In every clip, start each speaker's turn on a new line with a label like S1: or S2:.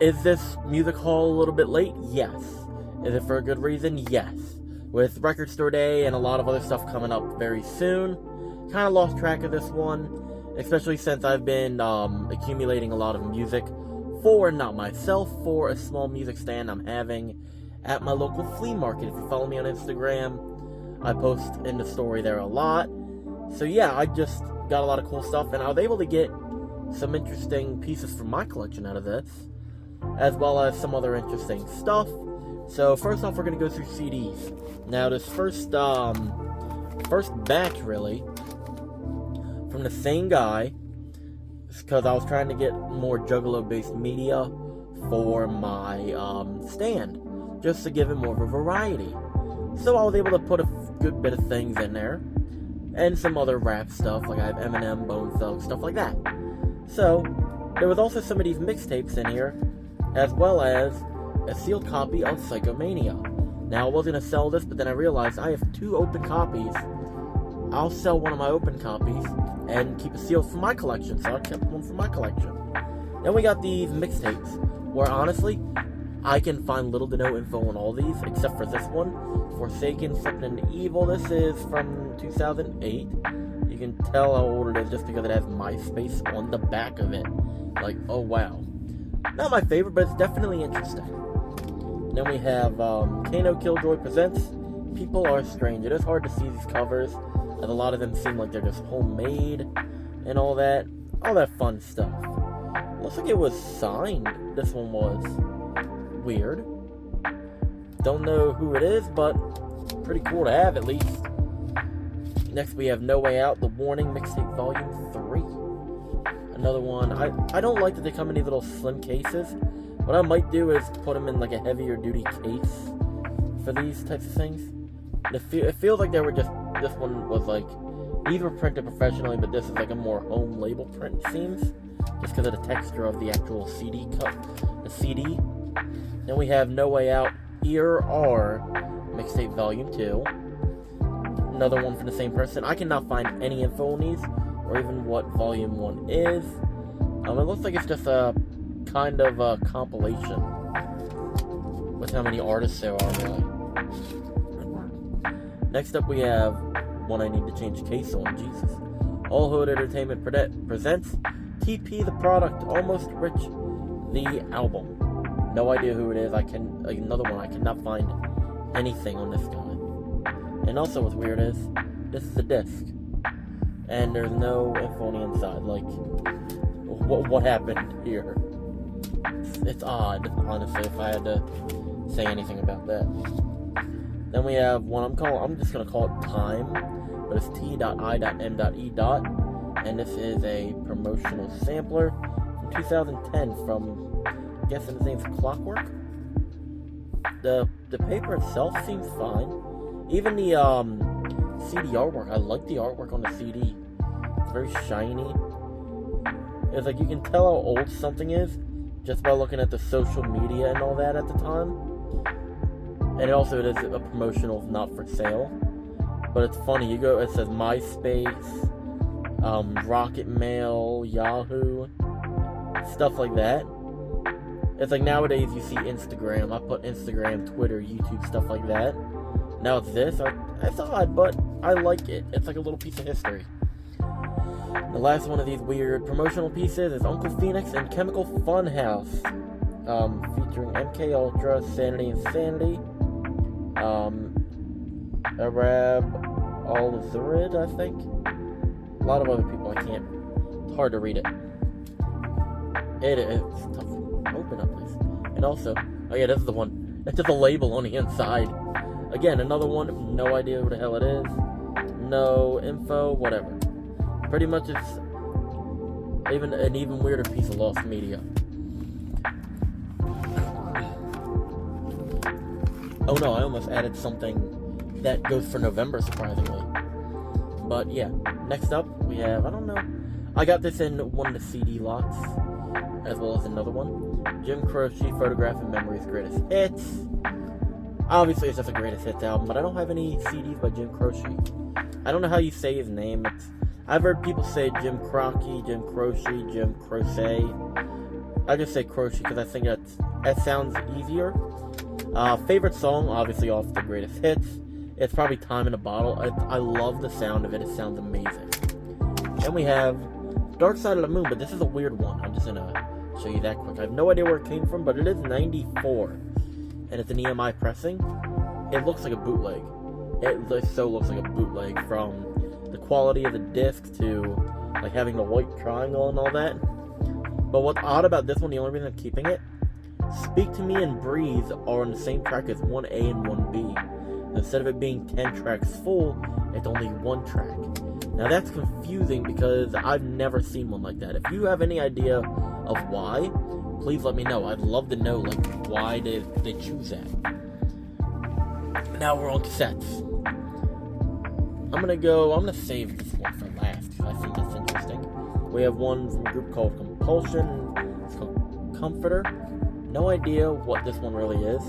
S1: Is this music hall a little bit late? Yes. Is it for a good reason? Yes. With Record Store Day and a lot of other stuff coming up very soon, kind of lost track of this one, especially since I've been accumulating a lot of music for, not myself, for a small music stand I'm having at my local flea market. If you follow me on Instagram, I post in the story there a lot. So yeah, I just got a lot of cool stuff, and I was able to get some interesting pieces from my collection out of this, as well as some other interesting stuff. So first off, we're going to go through CDs. Now this first batch, really, from the same guy, because I was trying to get more Juggalo-based media for my stand, just to give it more of a variety. So I was able to put a good bit of things in there, and some other rap stuff, like I have Eminem, Bone Thugs, stuff like that. So, there was also some of these mixtapes in here, as well as a sealed copy of Psychomania. Now, I wasn't going to sell this, but then I realized I have 2 open copies. I'll sell one of my open copies and keep a seal for my collection, so I kept one for my collection. Then we got these mixtapes, where honestly, I can find little to no info on all these, except for this one, Forsaken, Flippin' and Evil. This is from 2008. You can tell how old it is just because it has MySpace on the back of it. Like, oh wow. Not my favorite, but it's definitely interesting. Then we have Kano Killjoy Presents People Are Strange. It is hard to see these covers, as a lot of them seem like they're just homemade and all that fun stuff. Looks like it was signed. This one was weird. Don't know who it is, but pretty cool to have at least. Next we have No Way Out, The Warning Mixtape Volume 3. Another one. I don't like that they come in these little slim cases. What I might do is put them in like a heavier duty case for these types of things. It feels like they were just, this one was like, these were printed professionally, but this is like a more home label print, it seems. Just because of the texture of the actual CD cut, the CD. Then we have No Way Out, Ear R Mixtape Volume 2. Another one from the same person. I cannot find any info on these, or even what Volume 1 is. It looks like it's just a kind of a compilation with how many artists there are, really. Next up we have one I need to change case on, Jesus. All Hood Entertainment presents TP the Product, Almost Rich, the album. No idea who it is. Another one, I cannot find anything on this guy. And also what's weird is, this is a disc. And there's no info on the inside, like, what happened here? It's odd, honestly, if I had to say anything about that. Then we have one I'm just going to call it Time, but it's T.I.M.E. And this is a promotional sampler from 2010 from, I'm guessing his name's Clockwork. The paper itself seems fine. Even the CD artwork, I like the artwork on the CD. It's very shiny. It's like you can tell how old something is just by looking at the social media and all that at the time. And it is a promotional, not for sale. But it's funny, it says MySpace, Rocket Mail, Yahoo, stuff like that. It's like nowadays you see Instagram. I put Instagram, Twitter, YouTube, stuff like that. Now it's this. It's odd, but I like it. It's like a little piece of history. The last one of these weird promotional pieces is Uncle Phoenix and Chemical Funhouse, featuring MK Ultra, Sanity and Sanity, Arab Al-Zarid, I think. A lot of other people, it's hard to read it. It's tough. Open up, please. And also, oh yeah, this is the one. It's just a label on the inside. Again, another one, no idea who the hell it is. No info, whatever. Pretty much it's an even weirder piece of lost media. Oh no, I almost added something that goes for November, surprisingly. But yeah, next up we have, I don't know. I got this in one of the CD lots, as well as another one. Jim Croce, Photograph and Memories Greatest Hits. Obviously, it's just a Greatest Hits album, but I don't have any CDs by Jim Croce. I don't know how you say his name. I've heard people say Jim Croce, Jim Croce, Jim Croce. I just say Crochet because I think that sounds easier. Favorite song, obviously off the greatest hits. It's probably Time in a Bottle. I love the sound of it. It sounds amazing. Then we have Dark Side of the Moon, but this is a weird one. I'm just going to show you that quick. I have no idea where it came from, but it is 94. And it's an EMI pressing. It looks like a bootleg. It so looks like a bootleg, from the quality of the disc to like having the white triangle and all that. But what's odd about this one, the only reason I'm keeping it, Speak to Me and Breathe are on the same track as 1A and 1B. Instead of it being 10 tracks full, it's only one track. Now that's confusing because I've never seen one like that. If you have any idea of why, please let me know. I'd love to know, like, why did they choose that. Now we're on cassettes. I'm gonna save this one for last because I think that's interesting. We have one from a group called Compulsion. It's called Comforter. No idea what this one really is.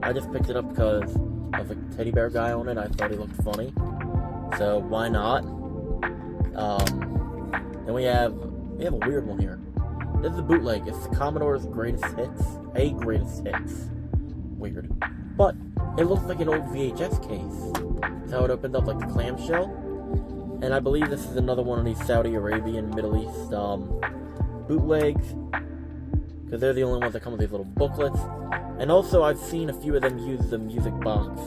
S1: I just picked it up because of a teddy bear guy on it. I thought he looked funny, so why not? Then we have a weird one here. This is a bootleg. It's the Commodore's greatest hits. Greatest hits. Weird, but it looks like an old VHS case. That's how it opened up, like the clamshell. And I believe this is another one of these Saudi Arabian, Middle East bootlegs, because they're the only ones that come with these little booklets. And also, I've seen a few of them use the music box,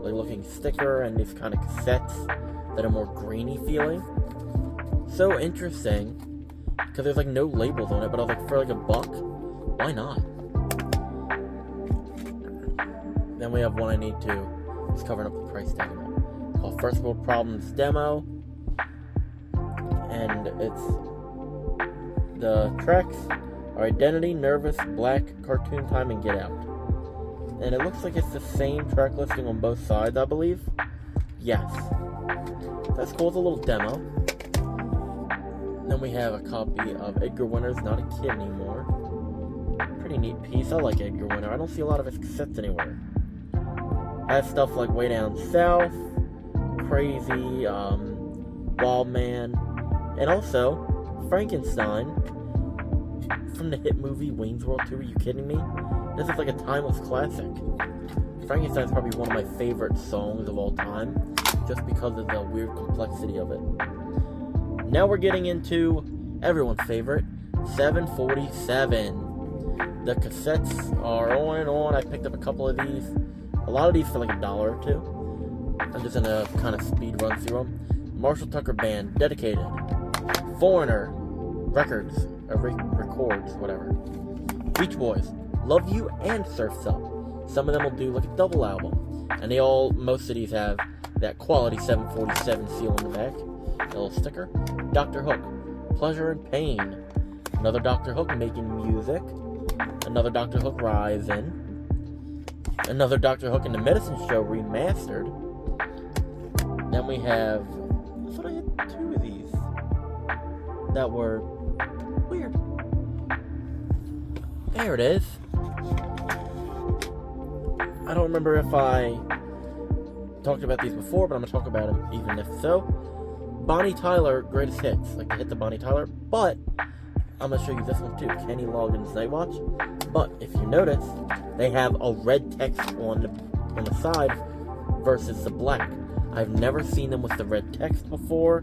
S1: like looking sticker, and these kind of cassettes that are more grainy feeling. So interesting, because there's like no labels on it, but I was like, for like $1, why not? Then we have one I need to. It's covering up the price tag on it. Called First World Problems Demo. And it's the tracks are Identity, Nervous, Black, Cartoon Time, and Get Out. And it looks like it's the same track listing on both sides, I believe. Yes. That's cool. It's a little demo. Then we have a copy of Edgar Winter's Not a Kid Anymore. Pretty neat piece. I like Edgar Winter. I don't see a lot of his cassettes anywhere. Has stuff like Way Down South, Crazy, Wild Man, and also Frankenstein from the hit movie Wayne's World 2. Are you kidding me? This is like a timeless classic. Frankenstein's probably one of my favorite songs of all time, just because of the weird complexity of it. Now we're getting into everyone's favorite, 747. The cassettes are on and on. I picked up a couple of these. A lot of these for like $1 or $2. I'm just gonna kind of speed run through them. Marshall Tucker Band, Dedicated, Foreigner, Records, whatever. Beach Boys, Love You and Surf's Up. Some of them will do like a double album, and most of these have that quality 747 seal on the back, a little sticker. Dr. Hook, Pleasure and Pain, another Dr. Hook making music, another Dr. Hook Rising. Another Dr. Hook and the Medicine Show remastered. Then we have, I thought I had 2 of these that were weird. There it is. I don't remember if I talked about these before, but I'm going to talk about them even if so. Bonnie Tyler Greatest Hits, like the hit to Bonnie Tyler, but I'm going to show you this one too, Kenny Loggins' Night Watch. But if you notice, they have a red text on the side versus the black. I've never seen them with the red text before,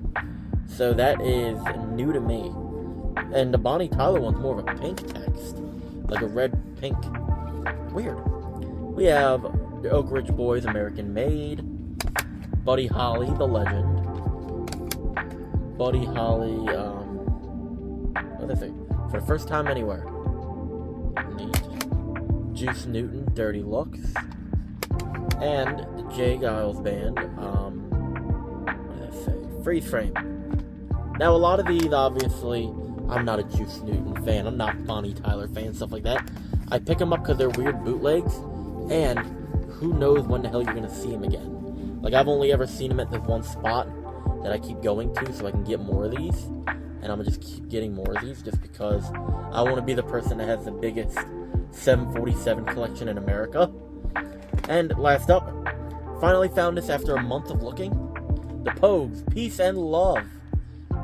S1: so that is new to me. And the Bonnie Tyler one's more of a pink text, like a red-pink. Weird. We have the Oak Ridge Boys, American Made, Buddy Holly, The Legend, Buddy Holly, what did I say? For the First Time Anywhere. Neat. Juice Newton, Dirty Looks, and the Jay Giles Band, what did I say? Freeze Frame. Now, a lot of these, obviously, I'm not a Juice Newton fan, I'm not Bonnie Tyler fan, stuff like that. I pick them up because they're weird bootlegs, and who knows when the hell you're going to see them again. Like, I've only ever seen them at this one spot that I keep going to so I can get more of these, and I'm going to just keep getting more of these just because I want to be the person that has the biggest 747 collection in America. And last up, finally found this after a month of looking. The Pogues, Peace and Love.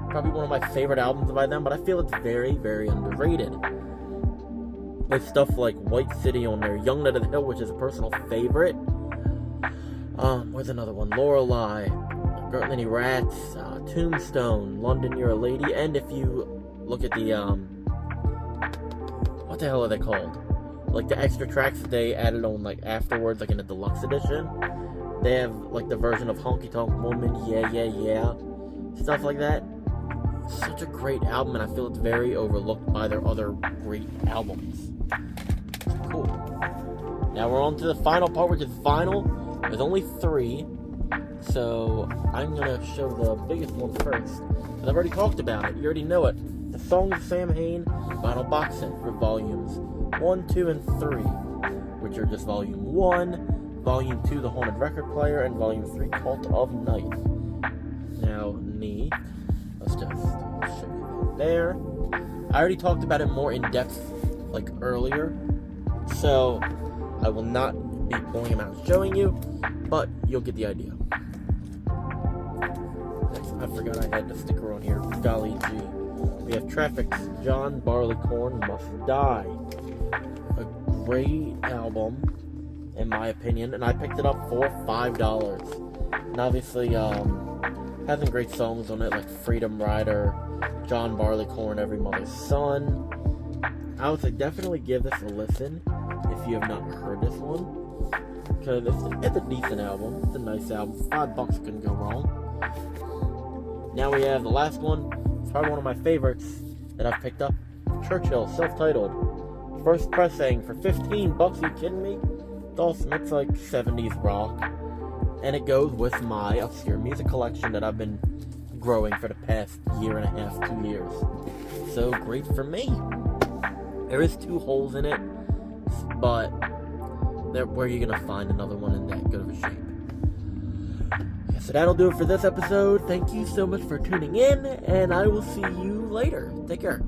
S1: Probably one of my favorite albums by them, but I feel it's very, very underrated. with stuff like White City on there, Young Knight of the Hill, which is a personal favorite. Where's another one? Lorelei, Many Rats, Tombstone, London You're a Lady, and if you look at the, what the hell are they called? Like the extra tracks that they added on like afterwards, like in a deluxe edition. They have like the version of Honky Tonk Woman, Yeah, Yeah, Yeah, stuff like that. Such a great album, and I feel it's very overlooked by their other great albums. It's cool. Now we're on to the final part, which is vinyl. There's only 3, so I'm gonna show the biggest one first. And I've already talked about it. You already know it. The Songs of Sam Hain vinyl box set for volumes 1, 2, and 3, which are just volume 1, volume 2, The Haunted Record Player, and volume 3, Cult of Night. Now, let's just show you that there. I already talked about it more in depth, like earlier, so I will not be pulling them out and showing you, but you'll get the idea. Next, I forgot I had the sticker on here. Golly gee. We have Traffic's John Barleycorn Must Die. A great album, in my opinion, and I picked it up for $5. And obviously, has some great songs on it, like Freedom Rider, John Barleycorn, Every Mother's Son. I would say definitely give this a listen if you have not heard this one, because it's a decent album. It's a nice album. $5 couldn't go wrong. Now we have the last one. It's probably one of my favorites that I've picked up. Churchill, self-titled. First pressing for $15. Are you kidding me? It's awesome. It's like 70s rock. And it goes with my obscure music collection that I've been growing for the past year and a half, 2 years. So great for me. There is 2 holes in it, but where are you going to find another one in that good of a shape? Yeah, so that'll do it for this episode. Thank you so much for tuning in, and I will see you later. Take care.